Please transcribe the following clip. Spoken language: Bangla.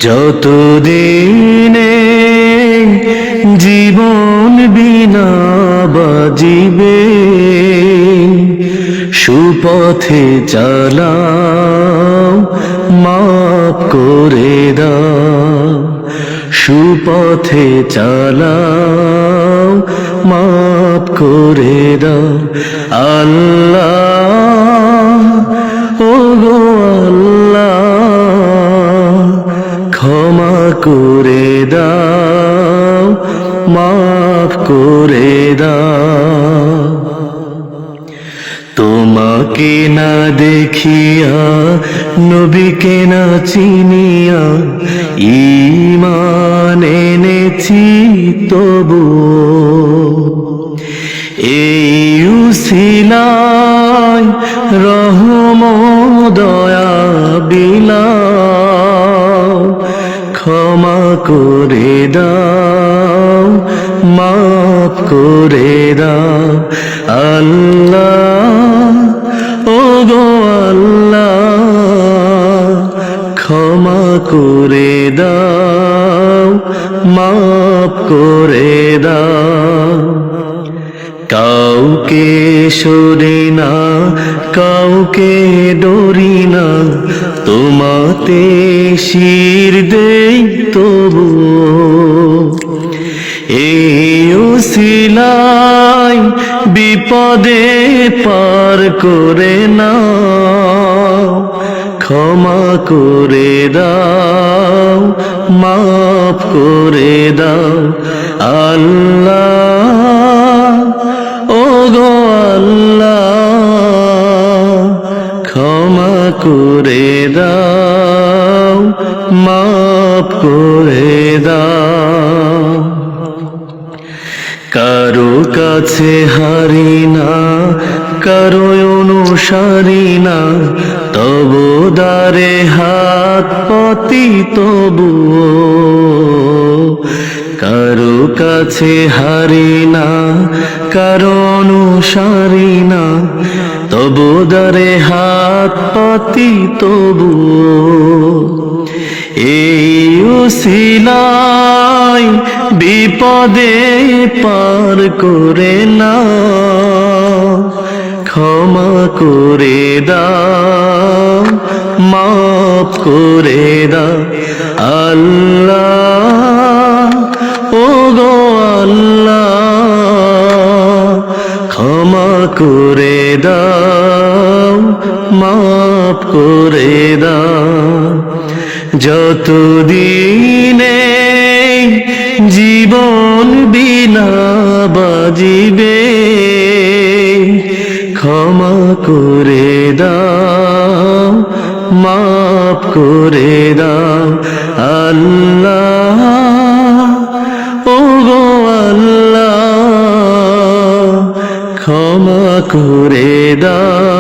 যতদিনে জীবন বিনা বাজিবে, সুপথে চালাও, মাফ করে দাও। সুপথে চালাও, মাফ করে দাও। আল্লাহ, ও গো আল্লাহ, ক্ষমা করে দাও, মাফ করে দাও। তোমাকে না দেখিয়া, নবীকে না চিনিয়া, ঈমান এনেছি তবু এই উসিলায় রহম দয়া বিলাও। ক্ষমা করে দাও, মাফ করে দাও। আল্লাহ, ও গো আল্লাহ, ক্ষমা করে দাও, মাফ করে দাও। কাউকে সরি না, কাউকে ডরি না, তোমাতে শির দেই তবু এই উসিলায় বিপদে পার করে না। ক্ষমা করে দাও, মাফ করে দাও। আল্লাহ, ও গো আল্লাহ, ক্ষমা করে দাও, মাফ করে দাও। কারো কাছে হারি না, কারো অনুসারী না, তবু দ্বারে হাত পাতি তবু। কারো কাছে হারি না, কারো অনুসারী না, তবু দ্বারে হাত পাতি তবু এই উসিলায় বিপদে পার করে না। ক্ষমা করে দাও, মাফ করে দাও। আল্লাহ, ও গো আল্লাহ, ক্ষমা করে দাও, মাফ করে দাও। যতদিনে জীবন বিনা বাজিবে, ক্ষমা করে দাও, মাফ করে দাও। আল্লাহ, ও গো আল্লাহ, ক্ষমা করে দাও,